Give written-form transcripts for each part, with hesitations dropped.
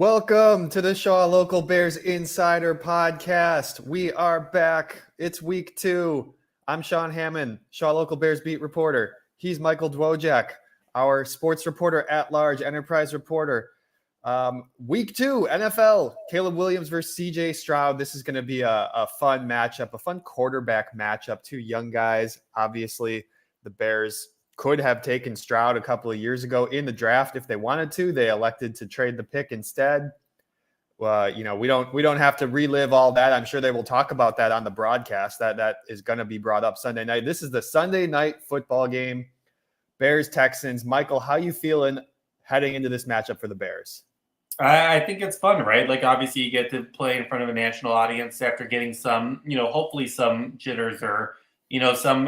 Welcome to the Shaw Local Bears Insider Podcast. We are back. It's week 2. I'm Sean Hammond, Shaw Local Bears beat reporter. He's Michael Dwojak, our sports reporter at large, enterprise reporter. Week 2, NFL, Caleb Williams versus CJ Stroud. This is going to be a fun matchup, a fun quarterback matchup. Two young guys. Obviously, the Bears could have taken Stroud a couple of years ago in the draft if they wanted to. They elected to trade the pick instead. We don't have to relive all that. I'm sure they will talk about that on the broadcast. That is going to be brought up Sunday night. This is the Sunday night football game. Bears Texans. Michael, how you feeling heading into this matchup for the Bears? I think it's fun, right? Like, obviously, you get to play in front of a national audience after getting some, hopefully some jitters or some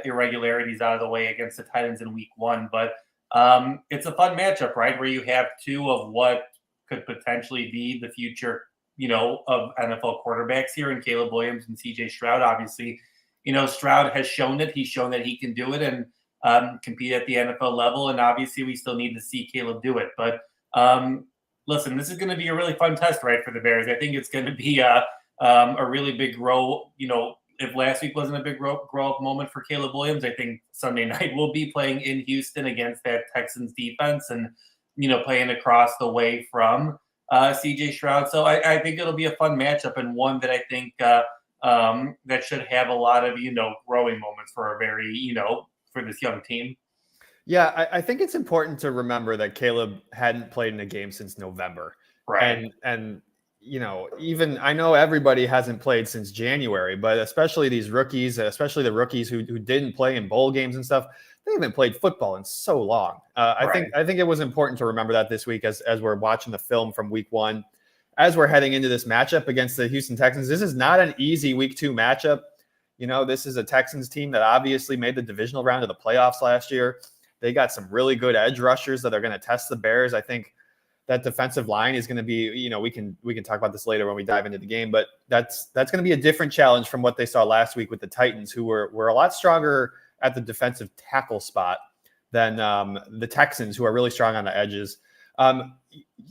irregularities out of the way against the Titans in week 1. But it's a fun matchup, right? Where you have two of what could potentially be the future, of NFL quarterbacks here in Caleb Williams and CJ Stroud. Obviously, Stroud has shown it. He's shown that he can do it and compete at the NFL level. And obviously, we still need to see Caleb do it. But listen, this is going to be a really fun test, right, for the Bears. I think it's going to be a really big grow, if last week wasn't a big grow up moment for Caleb Williams, I think Sunday night we'll be playing in Houston against that Texans defense and, playing across the way from CJ Stroud. So I think it'll be a fun matchup and one that I think that should have a lot of, growing moments for a very, for this young team. Yeah, I think it's important to remember that Caleb hadn't played in a game since November. Right. And even I know everybody hasn't played since January, but especially these rookies, especially the rookies who didn't play in bowl games and stuff, they haven't played football in so long. I think it was important to remember that this week as we're watching the film from week 1, as we're heading into this matchup against the Houston Texans. This is not an easy week 2 matchup. This is a Texans team that obviously made the divisional round of the playoffs last year. They got some really good edge rushers that are going to test the Bears. I think that defensive line is going to be, we can talk about this later when we dive into the game, but that's going to be a different challenge from what they saw last week with the Titans, who were a lot stronger at the defensive tackle spot than the Texans, who are really strong on the edges.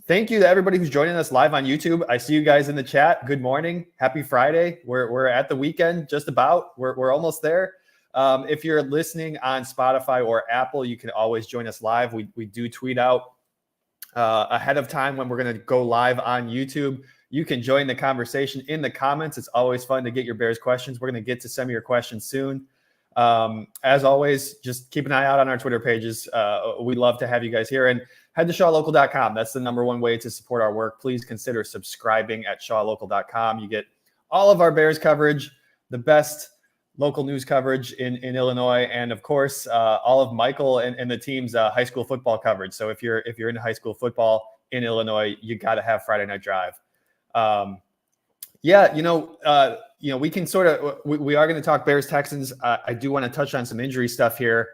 Thank you to everybody who's joining us live on YouTube. I see you guys in the chat. Good morning. Happy Friday. We're at the weekend, just about. We're almost there. If you're listening on Spotify or Apple, you can always join us live. We do tweet out ahead of time when we're going to go live on YouTube. You can join the conversation in the comments. It's always fun to get your Bears questions. We're going to get to some of your questions soon. As always, just keep an eye out on our Twitter pages. We'd love to have you guys here. And head to shawlocal.com. That's the number one way to support our work. Please consider subscribing at shawlocal.com. You get all of our Bears coverage, the best local news coverage in Illinois, and of course, all of Michael and the team's high school football coverage. So if you're into high school football in Illinois, you got to have Friday Night Drive. We can sort of we are going to talk Bears Texans. I do want to touch on some injury stuff here.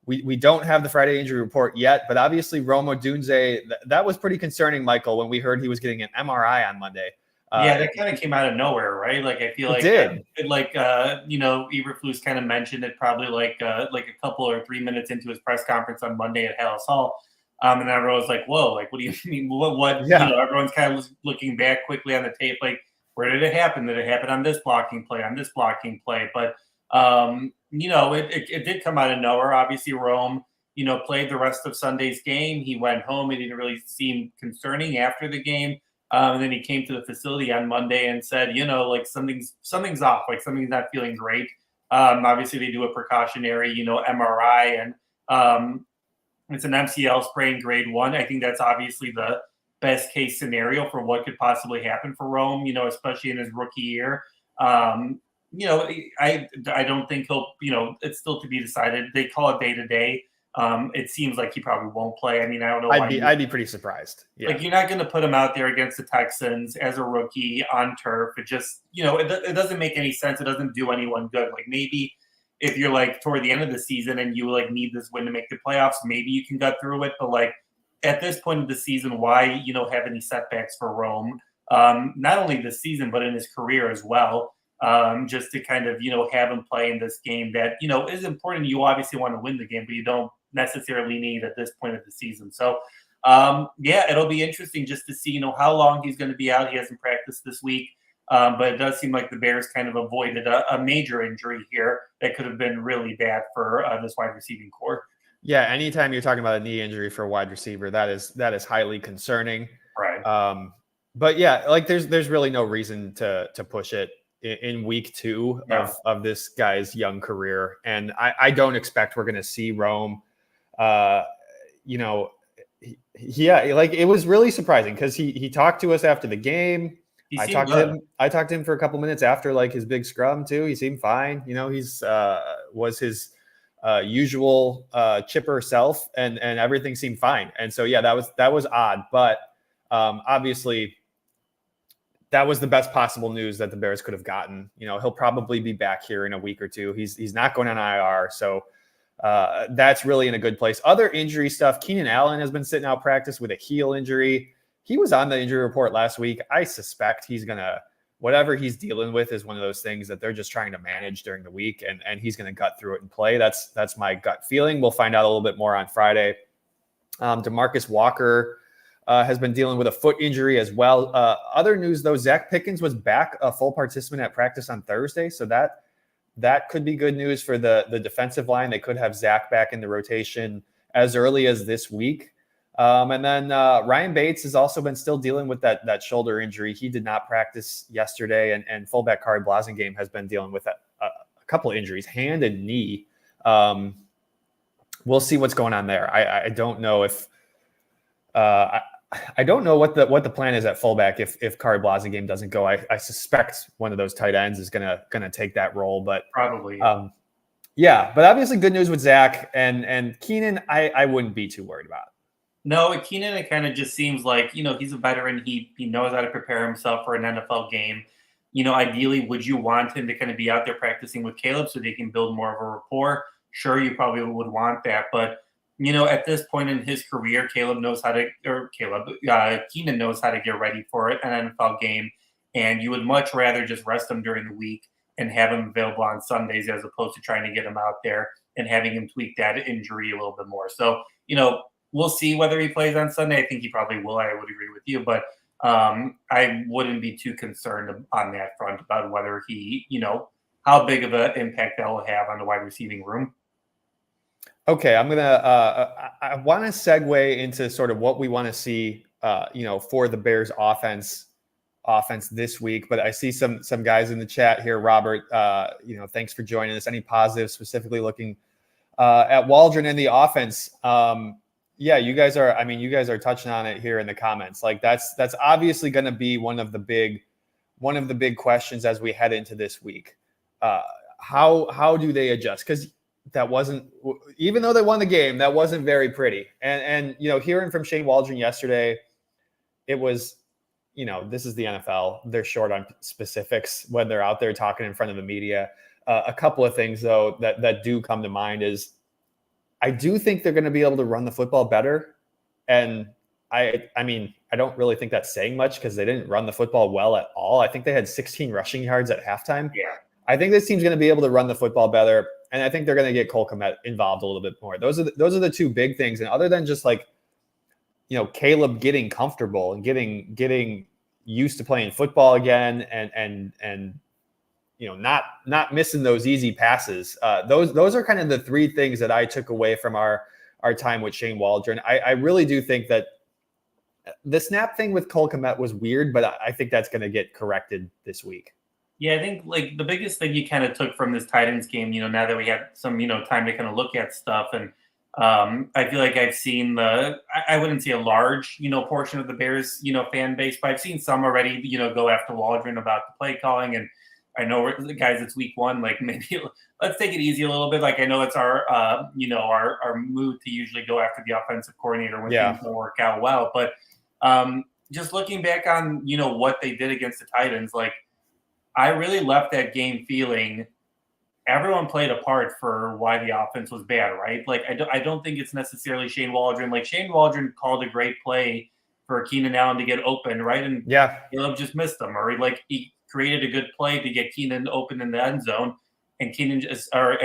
We don't have the Friday injury report yet, but obviously Rome Odunze, that was pretty concerning, Michael, when we heard he was getting an MRI on Monday. Yeah, that kind of came out of nowhere, right? Like, I feel like Eberflus kind of mentioned it probably like a couple or 3 minutes into his press conference on Monday at Hallis Hall, and everyone was like, "Whoa, like, what do you mean? What?" Yeah. Everyone's kind of looking back quickly on the tape, like, where did it happen? Did it happen on this blocking play? On this blocking play? But it did come out of nowhere. Obviously, Rome, played the rest of Sunday's game. He went home. It didn't really seem concerning after the game. And then he came to the facility on Monday and said, like something's off, like something's not feeling great. Obviously, they do a precautionary, MRI, and it's an MCL sprain grade 1. I think that's obviously the best case scenario for what could possibly happen for Rome, especially in his rookie year. I don't think he'll, it's still to be decided. They call it day to day. It seems like he probably won't play. I mean, I don't know. I'd be pretty surprised. Yeah. Like, you're not going to put him out there against the Texans as a rookie on turf. It just, it doesn't make any sense. It doesn't do anyone good. Like, maybe if you're like toward the end of the season and you like need this win to make the playoffs, maybe you can get through it. But like at this point of the season, why, have any setbacks for Rome? Not only this season, but in his career as well. Just to kind of, have him play in this game that, is important. You obviously want to win the game, but you don't necessarily need at this point of the season. So Yeah, it'll be interesting just to see, how long he's going to be out. He hasn't practiced this week. But it does seem like the Bears kind of avoided a major injury here that could have been really bad for this wide receiving core. Yeah, anytime you're talking about a knee injury for a wide receiver, that is highly concerning. Right. But yeah, like there's really no reason to push it in week 2 of this guy's young career, and I don't expect we're going to see Rome. Yeah, like it was really surprising because he talked to us after the game. I talked to him for a couple minutes after like his big scrum too. He seemed fine. He's was his usual chipper self, and everything seemed fine. And so yeah, that was odd, but obviously that was the best possible news that the Bears could have gotten. He'll probably be back here in a week or two. He's not going on IR, so that's really in a good place. Other injury stuff: Keenan Allen has been sitting out practice with a heel injury. He was on the injury report last week. I suspect he's gonna, whatever he's dealing with is one of those things that they're just trying to manage during the week, and he's gonna gut through it and play. That's my gut feeling. We'll find out a little bit more on Friday. DeMarcus Walker has been dealing with a foot injury as well. Other news though: Zach Pickens was back a full participant at practice on Thursday, so that could be good news for the defensive line. They could have Zach back in the rotation as early as this week. And then Ryan Bates has also been still dealing with that shoulder injury. He did not practice yesterday, and fullback Kari Blasingame has been dealing with a couple of injuries, hand and knee. We'll see what's going on there. I don't know if I don't know what the plan is at fullback if Kari Blasingame doesn't go. I suspect one of those tight ends is gonna take that role, but probably. Yeah, but obviously good news with Zach and Keenan. I wouldn't be too worried about. No, Keenan, it kind of just seems like, he's a veteran. He knows how to prepare himself for an NFL game. Ideally, would you want him to kind of be out there practicing with Caleb so they can build more of a rapport? Sure, you probably would want that. But, at this point in his career, Keenan knows how to get ready for an NFL game. And you would much rather just rest him during the week and have him available on Sundays as opposed to trying to get him out there and having him tweak that injury a little bit more. So, we'll see whether he plays on Sunday. I think he probably will. I would agree with you, but I wouldn't be too concerned on that front about whether he, how big of an impact that will have on the wide receiving room. Okay, I'm gonna. I want to segue into sort of what we want to see, for the Bears offense this week. But I see some guys in the chat here. Robert, thanks for joining us. Any positives, specifically looking at Waldron and the offense? Yeah, you guys are touching on it here in the comments. Like that's obviously going to be one of the big questions as we head into this week. How do they adjust? Because that wasn't, even though they won the game, that wasn't very pretty. And hearing from Shane Waldron yesterday, it was, this is the NFL. They're short on specifics when they're out there talking in front of the media. A couple of things though that do come to mind is, I do think they're going to be able to run the football better. And I don't really think that's saying much because they didn't run the football well at all. I think they had 16 rushing yards at halftime. Yeah. I think this team's going to be able to run the football better. And I think they're going to get Cole Kmet involved a little bit more. Those are the two big things. And other than just like, Caleb getting comfortable and getting used to playing football again and not missing those easy passes. Those are kind of the three things that I took away from our time with Shane Waldron. I really do think that the snap thing with Cole Kmet was weird, but I think that's going to get corrected this week. Yeah, I think like the biggest thing you kind of took from this Titans game, now that we had some, time to kind of look at stuff, and I feel like I've seen I wouldn't say a large, portion of the Bears, fan base, but I've seen some already, go after Waldron about the play calling. And I know, guys, it's week one. Like maybe let's take it easy a little bit. Like I know it's our mood to usually go after the offensive coordinator when things don't work out well. But just looking back on what they did against the Titans, like I really left that game feeling everyone played a part for why the offense was bad, right? Like I don't think it's necessarily Shane Waldron. Like Shane Waldron called a great play for Keenan Allen to get open, right? And Caleb just missed him, or he created a good play to get Keenan open in the end zone, and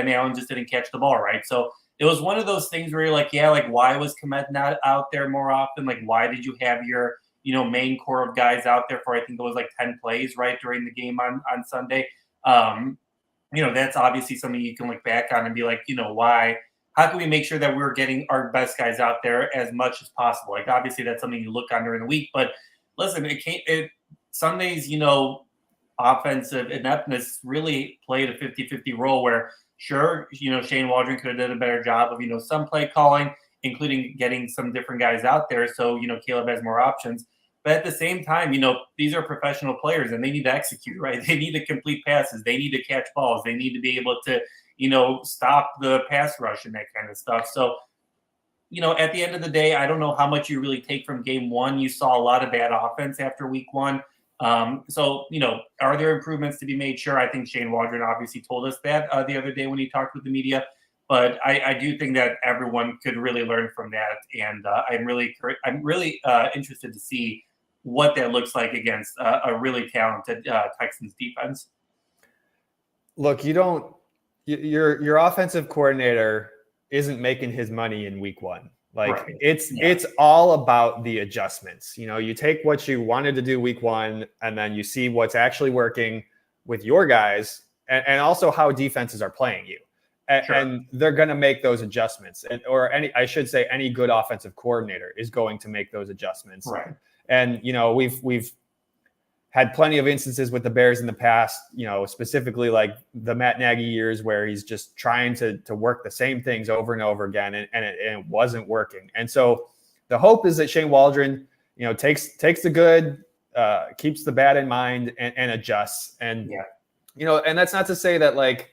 Allen just didn't catch the ball, right? So it was one of those things where you're like, yeah, like why was Komet not out there more often? Like why did you have your main core of guys out there for I think it was like 10 plays right during the game on Sunday? That's obviously something you can look back on and be like, why? How can we make sure that we're getting our best guys out there as much as possible? Like, obviously, that's something you look on during the week. But listen, Sundays, offensive ineptness really played a 50-50 role where, sure, Shane Waldron could have done a better job of, some play calling, including getting some different guys out there. So, Caleb has more options. But at the same time, these are professional players and they need to execute, right? They need to complete passes. They need to catch balls. They need to be able to, stop the pass rush and that kind of stuff. So, at the end of the day, I don't know how much you really take from game one. You saw a lot of bad offense after week one. So, are there improvements to be made? Sure. I think Shane Waldron obviously told us that the other day when he talked with the media. But I do think that everyone could really learn from that. And I'm really interested to see what that looks like against a really talented Texans defense. Look, your offensive coordinator isn't making his money in week one. Like right. It's all about the adjustments. You take what you wanted to do week one, and then you see what's actually working with your guys, and also how defenses are playing you. And they're going to make those adjustments, I should say any good offensive coordinator is going to make those adjustments. Right. And, we've had plenty of instances with the Bears in the past, specifically like the Matt Nagy years where he's just trying to work the same things over and over again, and it wasn't working. And so the hope is that Shane Waldron, takes the good, keeps the bad in mind and adjusts. And, and that's not to say that like,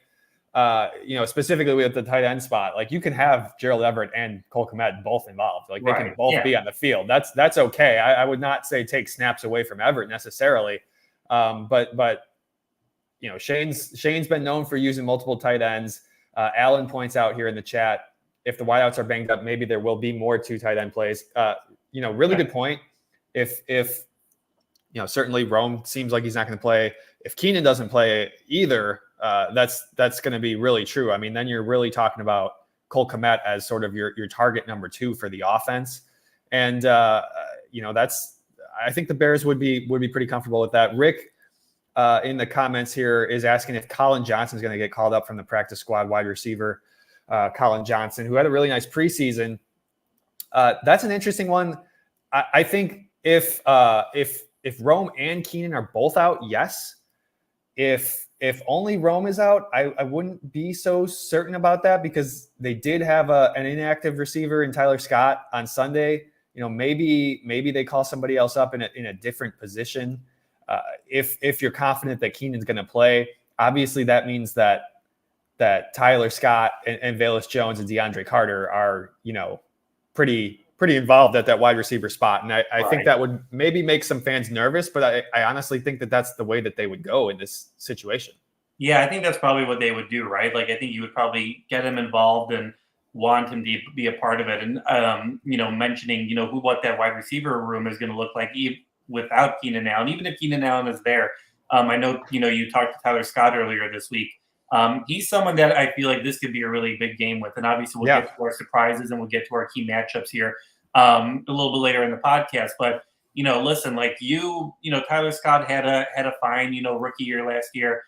specifically with the tight end spot, like you can have Gerald Everett and Cole Kmet both involved. Like they can both be on the field. That's okay. I would not say take snaps away from Everett necessarily. But Shane's been known for using multiple tight ends. Alan points out here in the chat, if the wideouts are banged up, maybe there will be more 2 tight end plays. Really good point. If certainly Rome seems like he's not going to play. If Keenan doesn't play either, that's going to be really true. I mean, then you're really talking about Cole Kmet as sort of your target number 2 for the offense. And, I think the Bears would be pretty comfortable with that. Rick in the comments here is asking if Colin Johnson is going to get called up from the practice squad, wide receiver, Colin Johnson, who had a really nice preseason. That's an interesting one. I think if Rome and Keenan are both out, yes. If only Rome is out, I wouldn't be so certain about that because they did have an inactive receiver in Tyler Scott on Sunday. Maybe they call somebody else up in a different position. If you're confident that Keenan's going to play, obviously that means that Tyler Scott and Velus Jones and DeAndre Carter are pretty involved at that wide receiver spot. And I think that would maybe make some fans nervous, but I honestly think that that's the way that they would go in this situation. Yeah, I think that's probably what they would do, right? Like, I think you would probably get him involved and want him to be a part of it. And, mentioning, what that wide receiver room is going to look like without Keenan Allen, even if Keenan Allen is there. I know, you talked to Tyler Scott earlier this week. He's someone that I feel like this could be a really big game with. And obviously we'll get to our surprises and we'll get to our key matchups here a little bit later in the podcast. But, listen, like Tyler Scott had a fine, rookie year last year.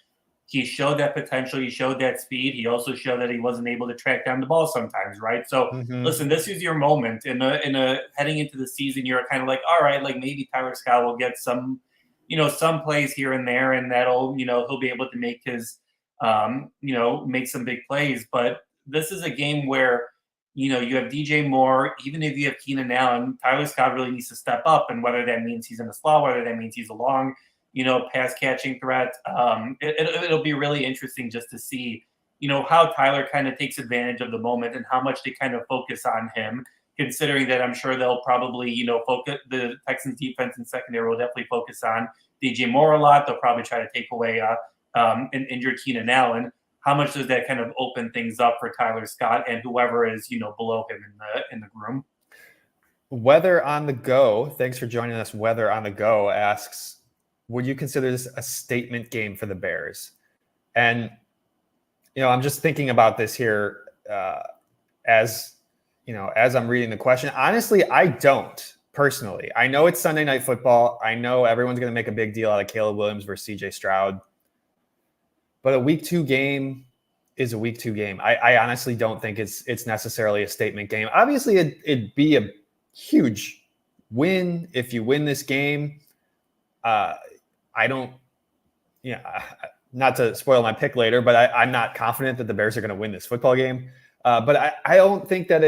He showed that potential. He showed that speed. He also showed that he wasn't able to track down the ball sometimes, right? So, Listen, this is your moment. In a heading into the season, you're kind of like, all right, like maybe Tyler Scott will get some plays here and there, and that'll, he'll be able to make his, make some big plays. But this is a game where, you have DJ Moore. Even if you have Keenan Allen, Tyler Scott really needs to step up. And whether that means he's in the slot, whether that means he's a long, pass catching threat, it'll be really interesting just to see, how Tyler kind of takes advantage of the moment and how much they kind of focus on him, considering that I'm sure they'll probably, focus the Texans defense and secondary will definitely focus on DJ Moore a lot. They'll probably try to take away an injured Keenan Allen. How much does that kind of open things up for Tyler Scott and whoever is, below him in the room? Weather on the Go, thanks for joining us. Weather on the Go asks, would you consider this a statement game for the Bears? And, I'm just thinking about this here. as as I'm reading the question. Honestly, I don't personally. I know it's Sunday Night Football. I know everyone's going to make a big deal out of Caleb Williams versus CJ Stroud. But a week 2 game is a week 2 game. I honestly don't think it's necessarily a statement game. Obviously, it'd be a huge win if you win this game. I don't, not to spoil my pick later, but I'm not confident that the Bears are going to win this football game. But I don't think that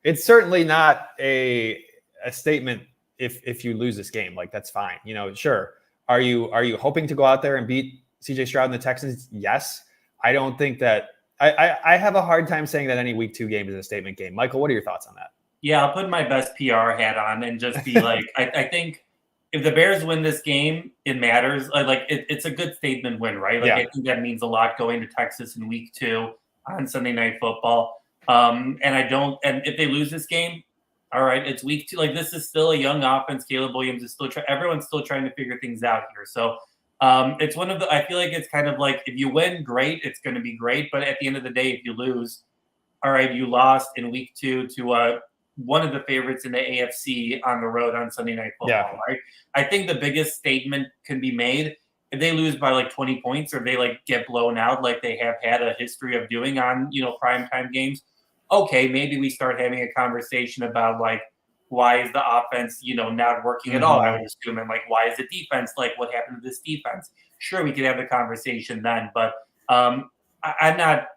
it's certainly not a statement if you lose this game. Like, that's fine. Sure. Are you hoping to go out there and beat CJ Stroud and the Texans? Yes. I don't think that I have a hard time saying that any week 2 game is a statement game. Michael, what are your thoughts on that? Yeah, I'll put my best PR hat on and just be like, I think if the Bears win this game, it matters. It's a good statement win, right? Like, yeah. I think that means a lot going to Texas in week 2 on Sunday Night Football. And if they lose this game, all right, it's week 2. Like, this is still a young offense. Caleb Williams is still everyone's still trying to figure things out here. So it's one of the, I feel like it's kind of like, if you win, great, it's going to be great. But at the end of the day, if you lose, all right, you lost in week 2 to one of the favorites in the AFC on the road on Sunday Night Football, right? I think the biggest statement can be made if they lose by like 20 points or they like get blown out like they have had a history of doing on, primetime games. Okay, maybe we start having a conversation about like, why is the offense, not working at all, I would assume. And like, why is the defense, like, what happened to this defense? Sure, we could have the conversation then, but I'm not.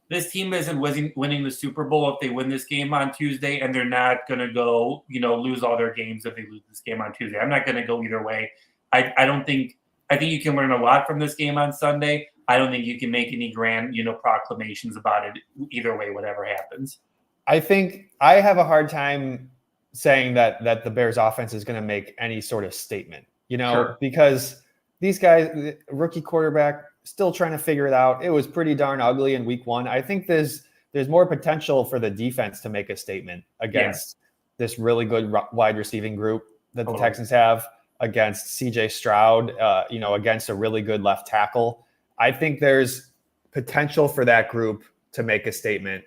This team isn't winning the Super Bowl if they win this game on Tuesday, and they're not going to go, lose all their games if they lose this game on Tuesday. I'm not going to go either way. I think you can learn a lot from this game on Sunday. I don't think you can make any grand, proclamations about it either way, whatever happens. I think I have a hard time saying that the Bears offense is going to make any sort of statement, Sure. Because these guys, rookie quarterback, still trying to figure it out. It was pretty darn ugly in week 1. I think there's more potential for the defense to make a statement against this really good wide receiving group that the Texans have, against CJ Stroud, against a really good left tackle. I think there's potential for that group to make a statement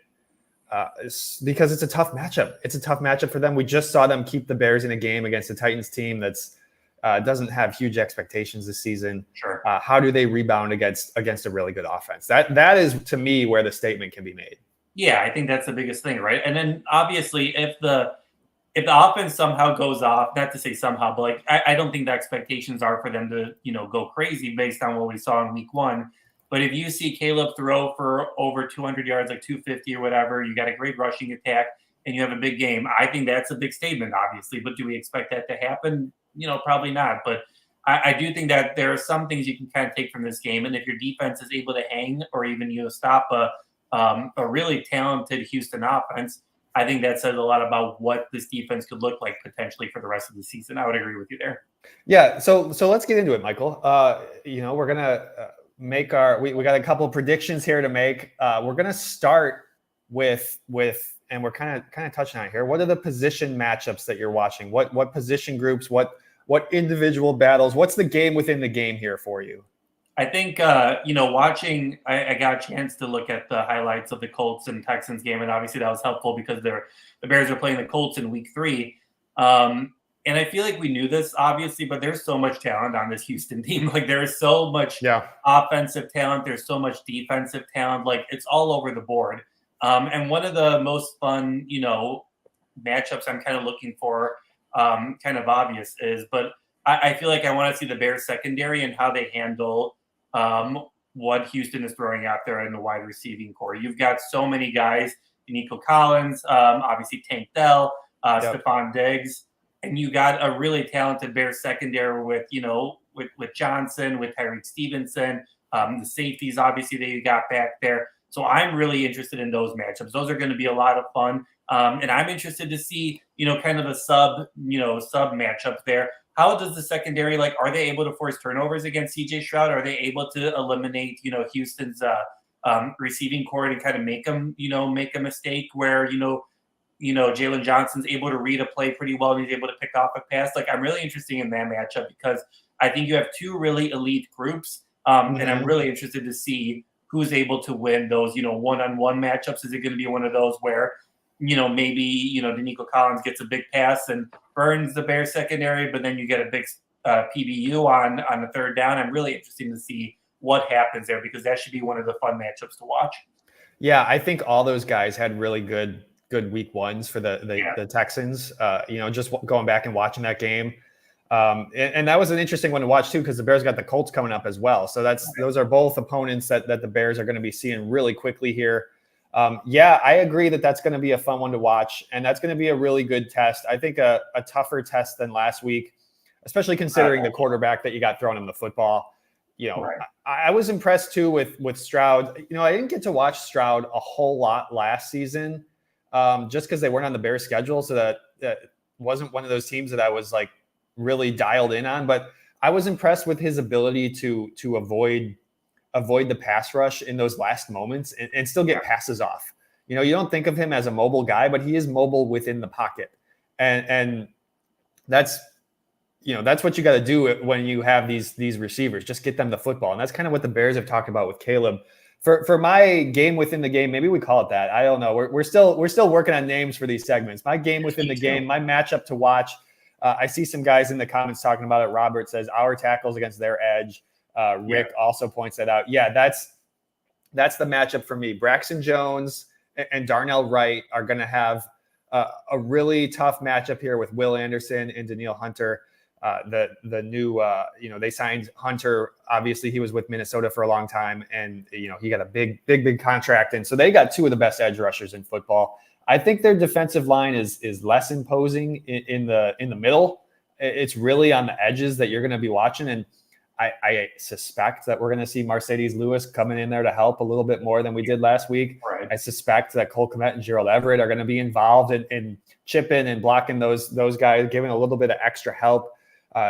because it's a tough matchup. It's a tough matchup for them. We just saw them keep the Bears in a game against the Titans team that's doesn't have huge expectations this season. Sure. How do they rebound against a really good offense? That is, to me, where the statement can be made. Yeah, I think that's the biggest thing, right? And then obviously, if the offense somehow goes off, not to say somehow, but like I don't think the expectations are for them to go crazy based on what we saw in week 1. But if you see Caleb throw for over 200 yards, like 250 or whatever, you got a great rushing attack, and you have a big game, I think that's a big statement, obviously. But do we expect that to happen? Probably not. But I do think that there are some things you can kind of take from this game. And if your defense is able to hang or even, stop a really talented Houston offense, I think that says a lot about what this defense could look like potentially for the rest of the season. I would agree with you there. Yeah. So let's get into it, Michael. We're going to make we got a couple of predictions here to make. We're going to start with and we're kind of touching on it here. What are the position matchups that you're watching? What position groups? What individual battles? What's the game within the game here for you? I think watching. I got a chance to look at the highlights of the Colts and Texans game, and obviously that was helpful because the Bears are playing the Colts in week 3. And I feel like we knew this, obviously, but there's so much talent on this Houston team. Like, there's so much offensive talent. There's so much defensive talent. Like, it's all over the board. And one of the most fun, matchups I'm kind of looking for, kind of obvious is, but I feel like I want to see the Bears secondary and how they handle what Houston is throwing out there in the wide receiving core. You've got so many guys, Nico Collins, obviously Tank Dell, Stephon Diggs, and you got a really talented Bears secondary with Johnson, with Tyreek Stevenson, the safeties, obviously, that you got back there. So I'm really interested in those matchups. Those are going to be a lot of fun. And I'm interested to see, kind of a sub matchup there. How does the secondary, are they able to force turnovers against CJ Stroud? Are they able to eliminate, Houston's receiving core and kind of make them, make a mistake where, Jalen Johnson's able to read a play pretty well and he's able to pick off a pass? I'm really interested in that matchup because I think you have two really elite groups. And I'm really interested to see who's able to win those, one-on-one matchups? Is it going to be one of those where, maybe, Danico Collins gets a big pass and burns the Bears secondary, but then you get a big PBU on the third down? I'm really interested to see what happens there, because that should be one of the fun matchups to watch. Yeah, I think all those guys had really good week ones for the Texans. Just going back and watching that game. And that was an interesting one to watch too, because the Bears got the Colts coming up as well. So those are both opponents that the Bears are going to be seeing really quickly here. I agree that's going to be a fun one to watch, and that's going to be a really good test. I think a tougher test than last week, especially considering the quarterback that you got thrown him the football. Right. I was impressed too with Stroud. I didn't get to watch Stroud a whole lot last season, just because they weren't on the Bears schedule. So that wasn't one of those teams that I was like really dialed in on. But I was impressed with his ability to avoid the pass rush in those last moments and still get passes off. You don't think of him as a mobile guy, but he is mobile within the pocket, and that's what you got to do when you have these receivers. Just get them the football. And that's kind of what the Bears have talked about with Caleb. For my game within the game, maybe we call it that. I don't know. We're still working on names for these segments. My game within the game, my matchup to watch. I see some guys in the comments talking about it. Robert says our tackles against their edge. Rick also points that out. Yeah, that's the matchup for me. Braxton Jones and Darnell Wright are going to have a really tough matchup here with Will Anderson and Danielle Hunter. The new, they signed Hunter. Obviously, he was with Minnesota for a long time, and he got a big contract, and so they got two of the best edge rushers in football. I think their defensive line is less imposing in the middle. It's really on the edges that you're going to be watching, and I suspect that we're going to see Mercedes Lewis coming in there to help a little bit more than we did last week. Right. I suspect that Cole Kmet and Gerald Everett are going to be involved in chipping and blocking those guys, giving a little bit of extra help.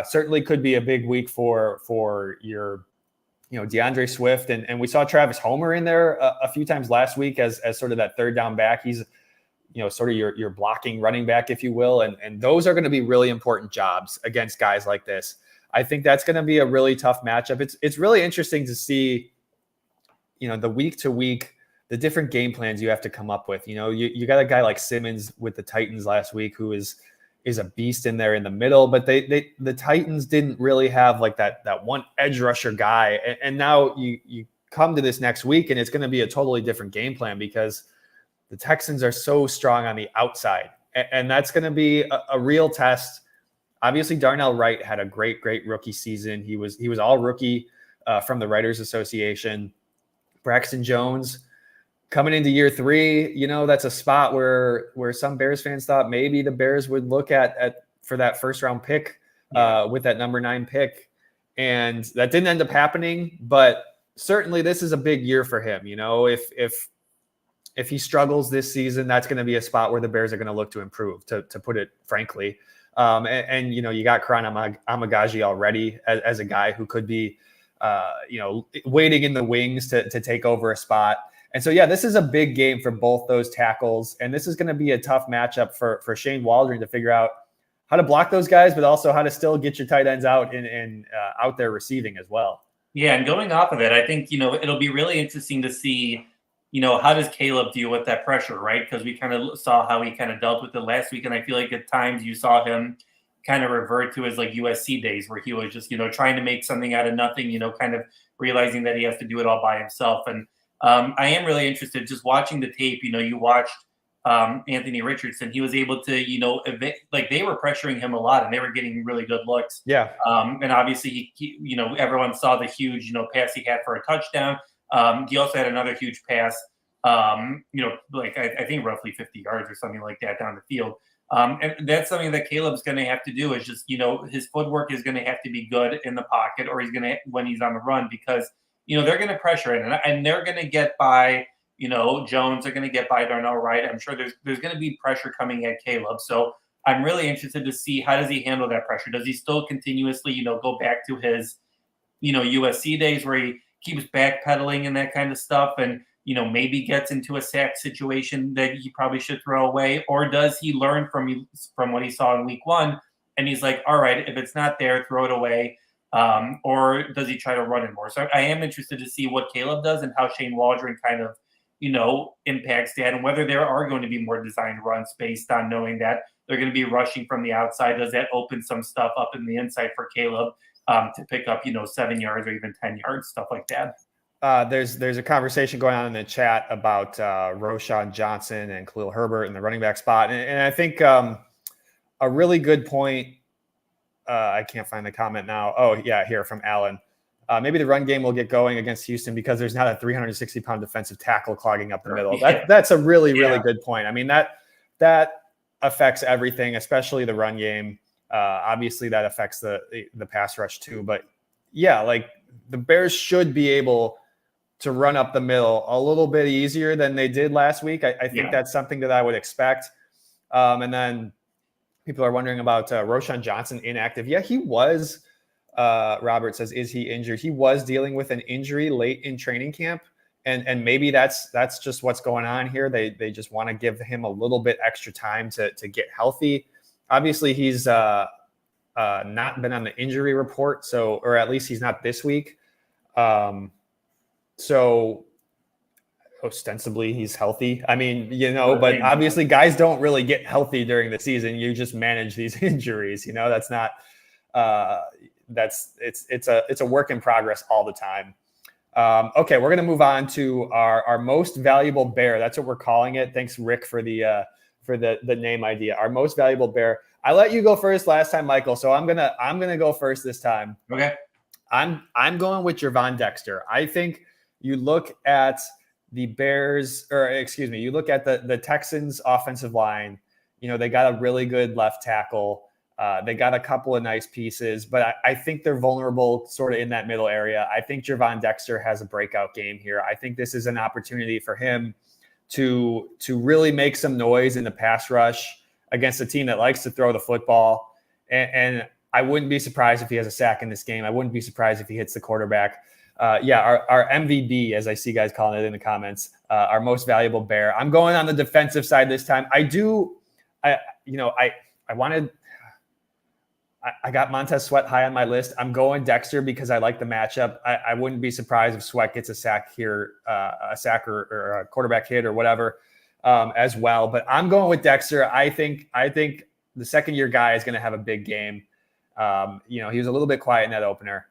Certainly could be a big week for your, DeAndre Swift. And we saw Travis Homer in there a few times last week as sort of that third down back. He's, sort of your blocking running back, if you will. And those are going to be really important jobs against guys like this. I think that's going to be a really tough matchup. It's really interesting to see, the week to week, the different game plans you have to come up with. You got a guy like Simmons with the Titans last week, who is a beast in there in the middle, but the Titans didn't really have like that one edge rusher guy. And now you come to this next week and it's going to be a totally different game plan, because the Texans are so strong on the outside, and that's going to be a real test. Obviously, Darnell Wright had a great rookie season. He was all rookie from the Writers Association. Braxton Jones coming into year 3, that's a spot where some Bears fans thought maybe the Bears would look at for that first round pick with that number 9 pick. And that didn't end up happening, but certainly this is a big year for him. If he struggles this season, that's going to be a spot where the Bears are going to look to improve, to put it frankly. And you got Karan Amagaji already as a guy who could be, waiting in the wings to take over a spot. And so, this is a big game for both those tackles. And this is going to be a tough matchup for Shane Waldron to figure out how to block those guys, but also how to still get your tight ends out and out there receiving as well. Yeah, and going off of it, I think, it'll be really interesting to see, how does Caleb deal with that pressure, right? Because we kind of saw how he kind of dealt with it last week. And I feel like at times you saw him kind of revert to his like USC days, where he was just, trying to make something out of nothing, kind of realizing that he has to do it all by himself. And I am really interested just watching the tape. You watched Anthony Richardson. He was able to, they were pressuring him a lot and they were getting really good looks. Yeah. And obviously he everyone saw the huge, pass he had for a touchdown. He also had another huge pass, I think roughly 50 yards or something like that down the field. And that's something that Caleb's going to have to do, is just, his footwork is going to have to be good in the pocket, or he's going to, when he's on the run, because, they're going to pressure it and they're going to get by, Jones, they're going to get by Darnell Wright. I'm sure there's going to be pressure coming at Caleb. So I'm really interested to see, how does he handle that pressure? Does he still continuously, go back to his, USC days where he keeps backpedaling and that kind of stuff, and maybe gets into a sack situation that he probably should throw away? Or does he learn from what he saw in week 1 and he's like, all right, if it's not there, throw it away, or does he try to run it more? So I am interested to see what Caleb does and how Shane Waldron kind of, impacts that, and whether there are going to be more designed runs based on knowing that they're going to be rushing from the outside. Does that open some stuff up in the inside for Caleb to pick up, 7 yards or even 10 yards, stuff like that? There's a conversation going on in the chat about Roshan Johnson and Khalil Herbert in the running back spot, and I think a really good point. I can't find the comment now. Oh yeah, here from Alan. Maybe the run game will get going against Houston because there's not a 360-pound defensive tackle clogging up the middle. That's a really good point. I mean that affects everything, especially the run game. Obviously, that affects the pass rush too. But yeah, like the Bears should be able to run up the middle a little bit easier than they did last week. I think that's something that I would expect. And then people are wondering about Roshan Johnson inactive. Yeah, he was. Robert says, is he injured? He was dealing with an injury late in training camp. And maybe that's just what's going on here. They just want to give him a little bit extra time to get healthy. Obviously, he's not been on the injury report, or at least he's not this week. So ostensibly he's healthy. I mean, but obviously guys don't really get healthy during the season. You just manage these injuries. That's not. It's a work in progress all the time. Okay, we're gonna move on to our most valuable bear. That's what we're calling it. Thanks, Rick, for the name idea. Our most valuable bear. I let you go first last time, Michael. So I'm gonna go first this time. Okay. I'm going with Gervon Dexter. I think you look at the Bears, you look at the Texans offensive line. They got a really good left tackle. They got a couple of nice pieces, but I think they're vulnerable sort of in that middle area. I think Gervon Dexter has a breakout game here. I think this is an opportunity for him to really make some noise in the pass rush against a team that likes to throw the football. And I wouldn't be surprised if he has a sack in this game. I wouldn't be surprised if he hits the quarterback. Our MVB, as I see guys calling it in the comments, our most valuable bear. I'm going on the defensive side this time. I got Montez Sweat high on my list. I'm going Dexter because I like the matchup. I wouldn't be surprised if Sweat gets a sack here, or a quarterback hit or whatever as well. But I'm going with Dexter. I think the second-year guy is going to have a big game. He was a little bit quiet in that opener.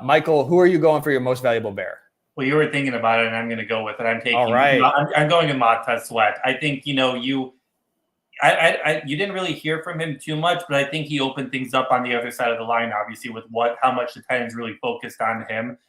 Michael, who are you going for your most valuable bear? Well, you were thinking about it, and I'm going to go with it. I'm taking. All right. I'm going to Montez Sweat. I think you didn't really hear from him too much, but I think he opened things up on the other side of the line, obviously, with how much the Titans really focused on him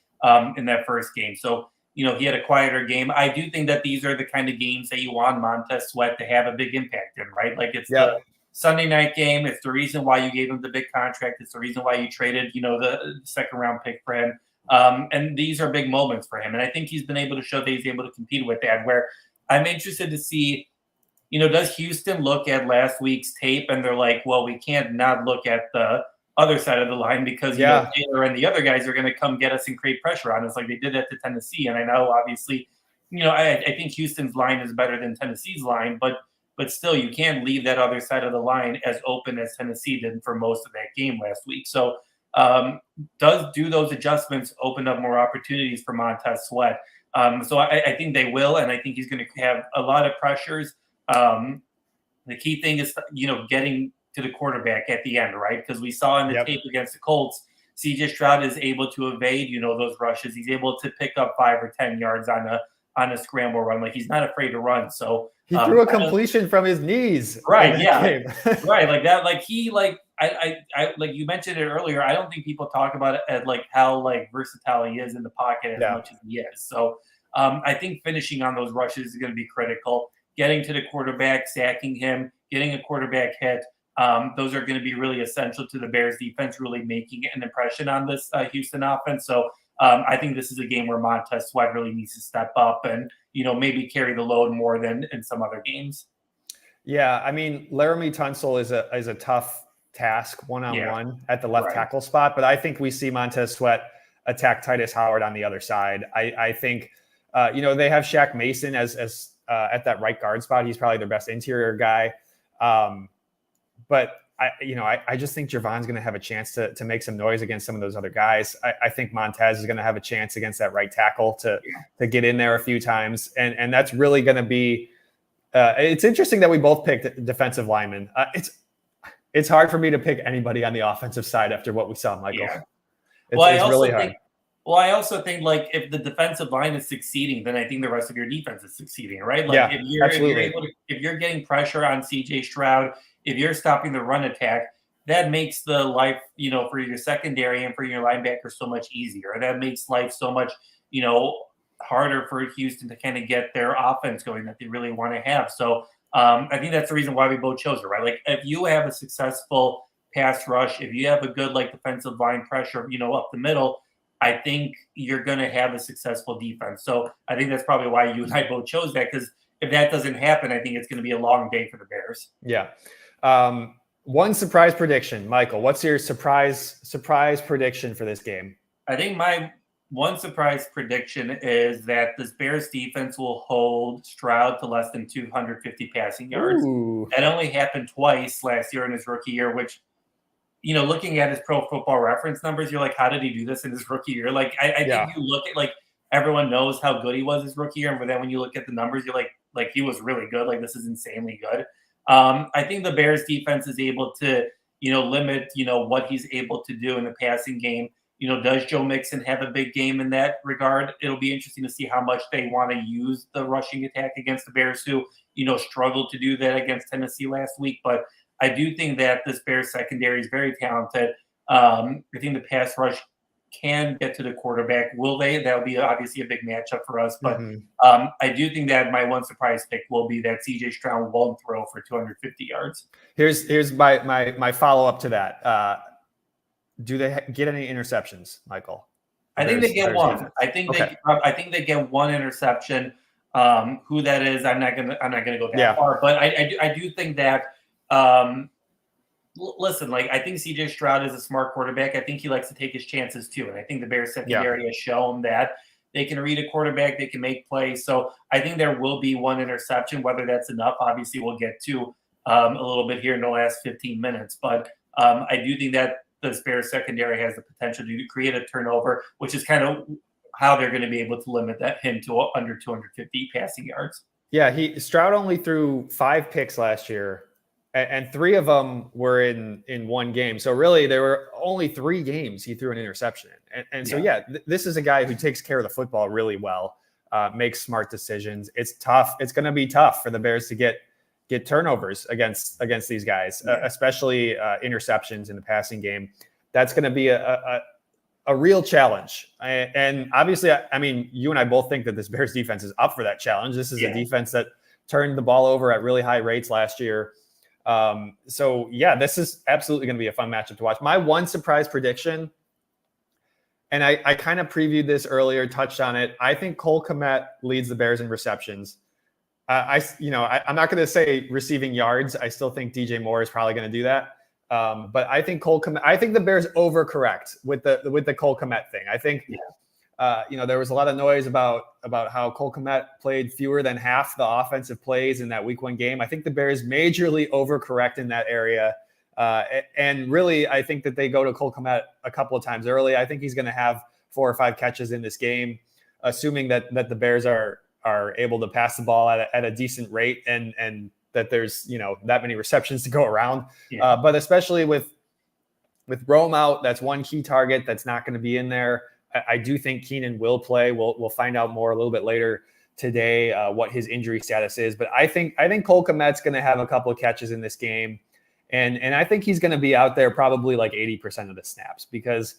in that first game. So, he had a quieter game. I do think that these are the kind of games that you want Montez Sweat to have a big impact in, right? Like it's the Sunday night game. It's the reason why you gave him the big contract. It's the reason why you traded, the second round pick for him. And these are big moments for him. And I think he's been able to show that he's able to compete with that, where I'm interested to see, does Houston look at last week's tape and they're like, well, we can't not look at the other side of the line because Taylor and the other guys are going to come get us and create pressure on us like they did that to Tennessee. And I know, obviously, I think Houston's line is better than Tennessee's line, but still, you can't leave that other side of the line as open as Tennessee did for most of that game last week. So do those adjustments open up more opportunities for Montez Sweat? So I think they will, and I think he's going to have a lot of pressures. The key thing is, getting to the quarterback at the end, right? Because we saw in the tape against the Colts, CJ Stroud is able to evade, those rushes. He's able to pick up 5 or 10 yards on a scramble run. Like, he's not afraid to run. So he threw a completion from his knees. Right. Yeah. Right. Like that. Like I like you mentioned it earlier. I don't think people talk about it as like how versatile he is in the pocket as much as he is. So I think finishing on those rushes is going to be critical. Getting to the quarterback, sacking him, getting a quarterback hit. Those are going to be really essential to the Bears defense really making an impression on this Houston offense. So I think this is a game where Montez Sweat really needs to step up and, maybe carry the load more than in some other games. Yeah. I mean, Laramie Tunsil is a tough task one-on-one at the left tackle spot, but I think we see Montez Sweat attack Titus Howard on the other side. I think, they have Shaq Mason as at that right guard spot. He's probably their best interior guy. But I just think Javon's going to have a chance to make some noise against some of those other guys. I think Montez is going to have a chance against that right tackle to get in there a few times. And that's really going to be it's interesting that we both picked defensive linemen. It's hard for me to pick anybody on the offensive side after what we saw, Michael. Yeah. It's really hard. I also think like if the defensive line is succeeding, then I think the rest of your defense is succeeding, right? Like if you're getting pressure on CJ Stroud, if you're stopping the run attack, that makes the life, for your secondary and for your linebacker so much easier. That makes life so much, harder for Houston to kind of get their offense going that they really want to have. So I think that's the reason why we both chose it, right? Like if you have a successful pass rush, if you have a good defensive line pressure, up the middle, I think you're going to have a successful defense. So I think that's probably why you and I both chose that, because if that doesn't happen, I think it's going to be a long day for the Bears. Yeah. One surprise prediction, Michael. What's your surprise prediction for this game? I think my one surprise prediction is that this Bears defense will hold Stroud to less than 250 passing yards. Ooh. That only happened twice last year in his rookie year, which, looking at his Pro Football Reference numbers, you're like, how did he do this in his rookie year? Like, I think you look at, everyone knows how good he was his rookie year. But then when you look at the numbers, you're like he was really good. Like, this is insanely good. I think the Bears defense is able to, limit, what he's able to do in the passing game. Does Joe Mixon have a big game in that regard? It'll be interesting to see how much they want to use the rushing attack against the Bears, who, struggled to do that against Tennessee last week. But I do think that this Bears secondary is very talented. I think the pass rush can get to the quarterback. Will they? That'll be obviously a big matchup for us. But I do think that my one surprise pick will be that CJ Stroud won't throw for 250 yards. Here's my follow-up to that. Do they get any interceptions, Michael? I think they get one. I think they get one interception. Who that is, I'm not gonna go that far. But I do think that. Listen, I think CJ Stroud is a smart quarterback. I think he likes to take his chances too, and I think the Bears secondary has shown that they can read a quarterback, they can make plays. So I think there will be one interception. Whether that's enough, obviously, we'll get to a little bit here in the last 15 minutes. But I do think that the Bears secondary has the potential to create a turnover, which is kind of how they're going to be able to limit him to under 250 passing yards. Yeah, Stroud only threw 5 picks last year, and 3 of them were in one game. So really, there were only 3 games he threw an interception in. And so, this is a guy who takes care of the football really well, makes smart decisions. It's tough. It's going to be tough for the Bears to get turnovers against these guys, especially interceptions in the passing game. That's going to be a real challenge. And obviously, I mean, you and I both think that this Bears defense is up for that challenge. This is a defense that turned the ball over at really high rates last year. This is absolutely going to be a fun matchup to watch. My one surprise prediction, and I kind of previewed this earlier, touched on it. I think Cole Kmet leads the Bears in receptions. I'm not going to say receiving yards. I still think DJ Moore is probably going to do that. But I think I think the Bears overcorrect with the Cole Kmet thing. I think, there was a lot of noise about how Cole Kmet played fewer than half the offensive plays in that Week 1 game. I think the Bears majorly overcorrect in that area. And really, I think that they go to Cole Kmet a couple of times early. I think he's going to have 4 or 5 catches in this game, assuming that the Bears are able to pass the ball at a decent rate and that there's, that many receptions to go around. But especially with Rome out, that's one key target that's not going to be in there. I do think Keenan will play. We'll find out more a little bit later today what his injury status is. But I think Cole Kmet's going to have a couple of catches in this game. And I think he's going to be out there probably 80% of the snaps, because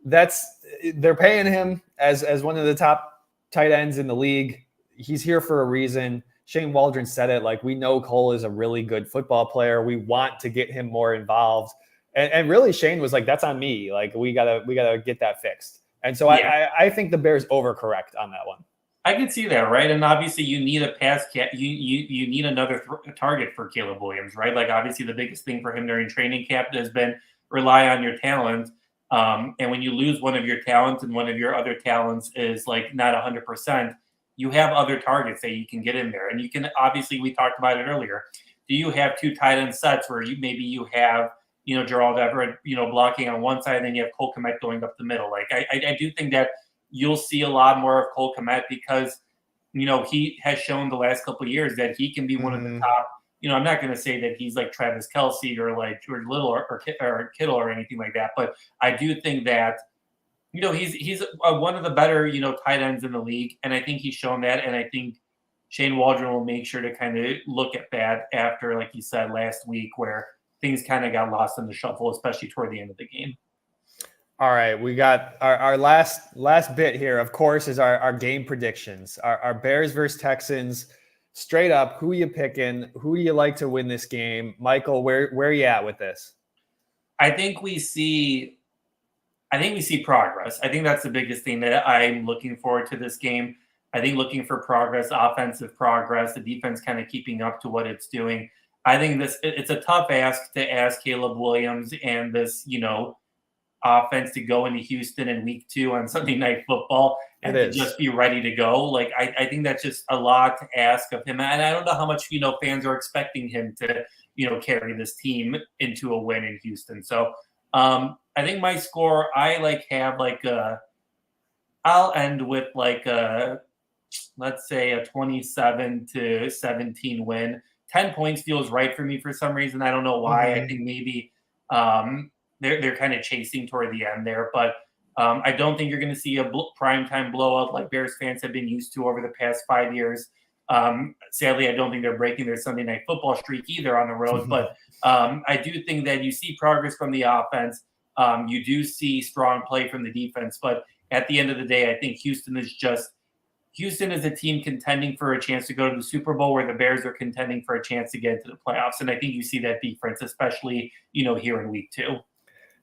they're paying him as one of the top tight ends in the league. He's here for a reason. Shane Waldron said it, we know Cole is a really good football player. We want to get him more involved. And really, Shane was like, that's on me. We gotta get that fixed. And so I think the Bears overcorrect on that one. I can see that, right? And obviously you need a pass you need another target for Caleb Williams, right? Obviously the biggest thing for him during training camp has been rely on your talent. And when you lose one of your talents and one of your other talents is not 100%, you have other targets that you can get in there. And you can, obviously, we talked about it earlier, do you have two tight end sets where maybe you have, Gerald Everett, blocking on one side, and then you have Cole Kmet going up the middle. Like I do think that you'll see a lot more of Cole Kmet because, he has shown the last couple of years that he can be one of the top. I'm not going to say that he's like Travis Kelce or like George Little or Kittle or anything like that, but I do think that, he's one of the better, tight ends in the league, and I think he's shown that, and I think Shane Waldron will make sure to kind of look at that after, like you said last week, where things kind of got lost in the shuffle, especially toward the end of the game. All right, we got our last bit here, of course, is our game predictions. Our Bears versus Texans. Straight up, who you picking? Who do you like to win this game? Michael, where are you at with this? I think we see progress. I think that's the biggest thing that I'm looking forward to this game. I think looking for progress, offensive progress, the defense kind of keeping up to what it's doing. I think it's a tough ask to ask Caleb Williams and this, offense to go into Houston in week 2 on Sunday Night Football and to just be ready to go. Like, I think that's just a lot to ask of him. And I don't know how much, fans are expecting him to, carry this team into a win in Houston. So I think my score, I'll end with let's say a 27-17 win. 10 points feels right for me for some reason. I don't know why. I think maybe they're kind of chasing toward the end there, but I don't think you're going to see a primetime blowout like Bears fans have been used to over the past 5 years. Sadly, I don't think they're breaking their Sunday Night Football streak either on the road, but I do think that you see progress from the offense. You do see strong play from the defense, but at the end of the day, I think Houston is a team contending for a chance to go to the Super Bowl, where the Bears are contending for a chance to get into the playoffs. And I think you see that difference, especially, here in week 2.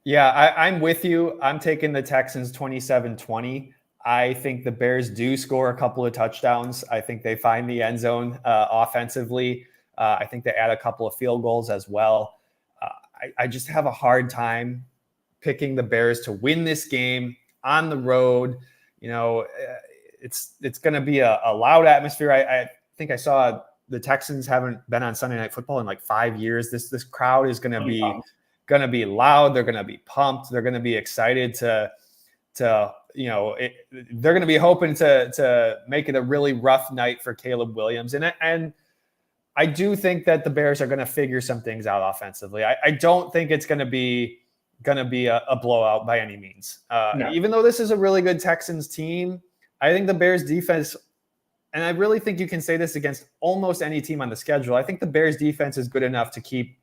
Yeah, I'm with you. I'm taking the Texans 27-20. I think the Bears do score a couple of touchdowns. I think they find the end zone offensively. I think they add a couple of field goals as well. I just have a hard time picking the Bears to win this game on the road. It's going to be a loud atmosphere. I think I saw the Texans haven't been on Sunday Night Football in like 5 years. This crowd is going to be loud. They're going to be pumped. They're going to be excited they're going to be hoping to make it a really rough night for Caleb Williams. And I do think that the Bears are going to figure some things out offensively. I don't think it's going to be a blowout by any means. No. Even though this is a really good Texans team, I think the Bears defense, and I really think you can say this against almost any team on the schedule, I think the Bears defense is good enough to keep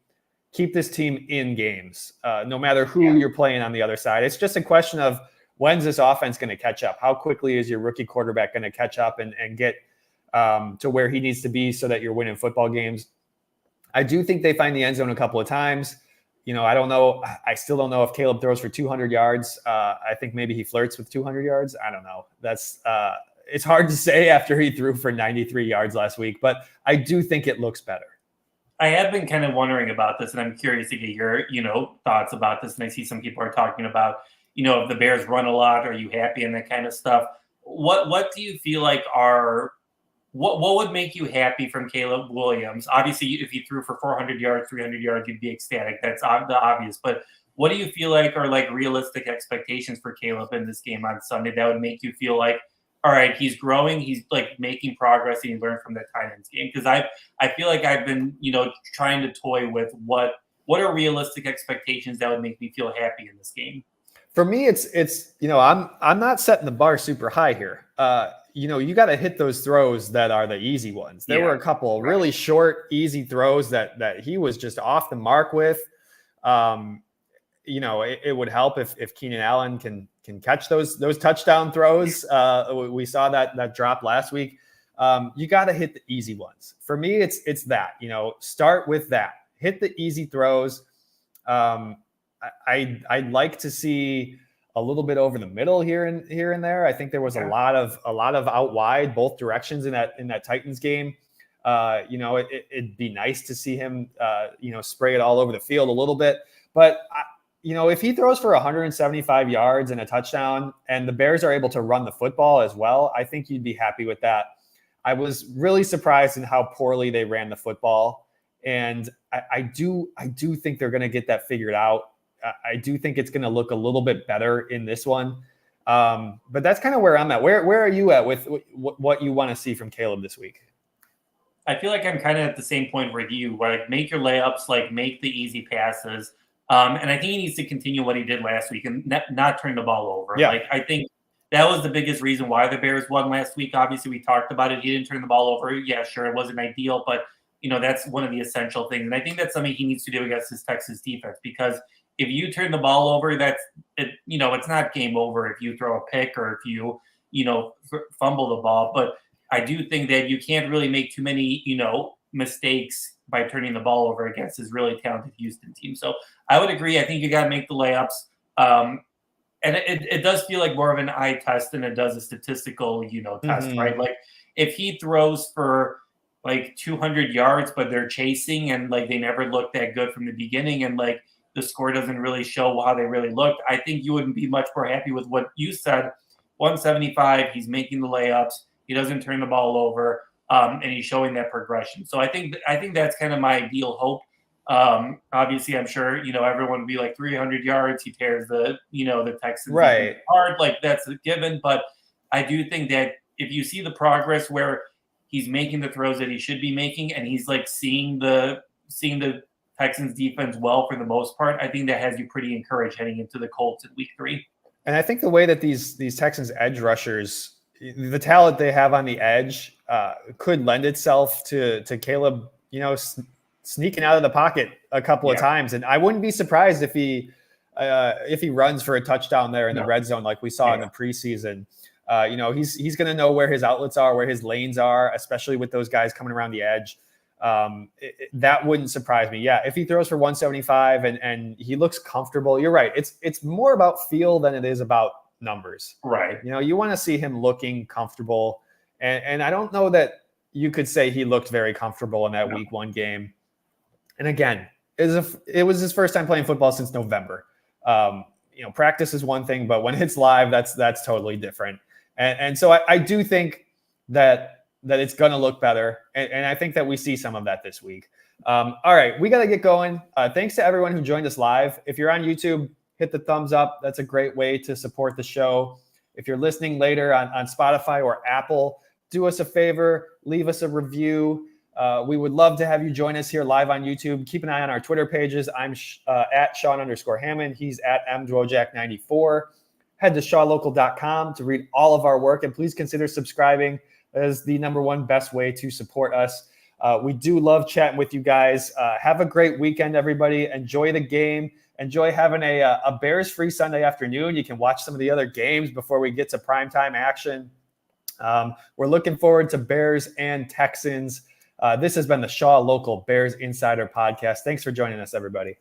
this team in games, no matter who you're playing on the other side. It's just a question of, when's this offense going to catch up? How quickly is your rookie quarterback going to catch up and get to where he needs to be so that you're winning football games? I do think they find the end zone a couple of times. I don't know. I still don't know if Caleb throws for 200 yards. I think maybe he flirts with 200 yards. I don't know. It's hard to say after he threw for 93 yards last week, but I do think it looks better. I have been kind of wondering about this, and I'm curious to get your, thoughts about this. And I see some people are talking about, if the Bears run a lot, are you happy and that kind of stuff? What do you feel like what would make you happy from Caleb Williams? Obviously, if he threw for 400 yards, 300 yards, you'd be ecstatic. That's the obvious. But what do you feel like are like realistic expectations for Caleb in this game on Sunday that would make you feel like, all right, he's growing, he's like making progress, and he learned from the Titans game? Because I feel like I've been, trying to toy with what are realistic expectations that would make me feel happy in this game. For me, it's I'm not setting the bar super high here. You got to hit those throws that are the easy ones. There were a couple really short, easy throws that he was just off the mark with. It would help if Keenan Allen can catch those touchdown throws. We saw that drop last week. You got to hit the easy ones. For me, it's that, start with that. Hit the easy throws. I'd like to see a little bit over the middle here and there. I think there was a lot of out wide, both directions in that Titans game. It'd be nice to see him, spray it all over the field a little bit. But if he throws for 175 yards and a touchdown, and the Bears are able to run the football as well, I think you'd be happy with that. I was really surprised in how poorly they ran the football And I do think they're going to get that figured out. I do think it's going to look a little bit better in this one. But that's kind of where I'm at. Where are you at with what you want to see from Caleb this week? I feel like I'm kind of at the same point with you, where like make your layups, like make the easy passes. And I think he needs to continue what he did last week and not turn the ball over. Yeah. Like I think that was the biggest reason why the Bears won last week. Obviously, we talked about it. He didn't turn the ball over. Yeah, sure, it wasn't ideal, but that's one of the essential things. And I think that's something he needs to do against his Texas defense, because if you turn the ball over, that's it. It's not game over if you throw a pick or if you fumble the ball, but I do think that you can't really make too many, mistakes by turning the ball over against this really talented Houston team. So I would agree. I think you got to make the layups. And it does feel like more of an eye test than it does a statistical, test, right? Like if he throws for like 200 yards, but they're chasing and like they never looked that good from the beginning, and like the score doesn't really show how they really looked, I think you wouldn't be much more happy with what you said. 175, he's making the layups. He doesn't turn the ball over, and he's showing that progression. So I think that's kind of my ideal hope. Obviously, I'm sure everyone would be like 300 yards. He tears the Texans right apart, like that's a given. But I do think that if you see the progress where he's making the throws that he should be making, and he's like seeing the Texans defense well for the most part, I think that has you pretty encouraged heading into the Colts in week 3. And I think the way that these Texans edge rushers, the talent they have on the edge, could lend itself to Caleb, sneaking out of the pocket a couple of times. And I wouldn't be surprised if he runs for a touchdown there in the red zone, like we saw in the preseason. He's going to know where his outlets are, where his lanes are, especially with those guys coming around the edge. That wouldn't surprise me. Yeah, if he throws for 175 and he looks comfortable, you're right. It's more about feel than it is about numbers. Right. You want to see him looking comfortable. And I don't know that you could say he looked very comfortable in that week 1 game. And again, it was his first time playing football since November. Practice is one thing, but when it's live, that's totally different. And so I do think that it's going to look better. And I think that we see some of that this week. All right, we got to get going. Thanks to everyone who joined us live. If you're on YouTube, hit the thumbs up. That's a great way to support the show. If you're listening later on Spotify or Apple, do us a favor, leave us a review. We would love to have you join us here live on YouTube. Keep an eye on our Twitter pages. I'm at Sean_Hammond. He's at mdwojak94. Head to shawlocal.com to read all of our work, and please consider subscribing. That is the #1 best way to support us. We do love chatting with you guys. Have a great weekend, everybody. Enjoy the game. Enjoy having a Bears-free Sunday afternoon. You can watch some of the other games before we get to primetime action. We're looking forward to Bears and Texans. This has been the Shaw Local Bears Insider Podcast. Thanks for joining us, everybody.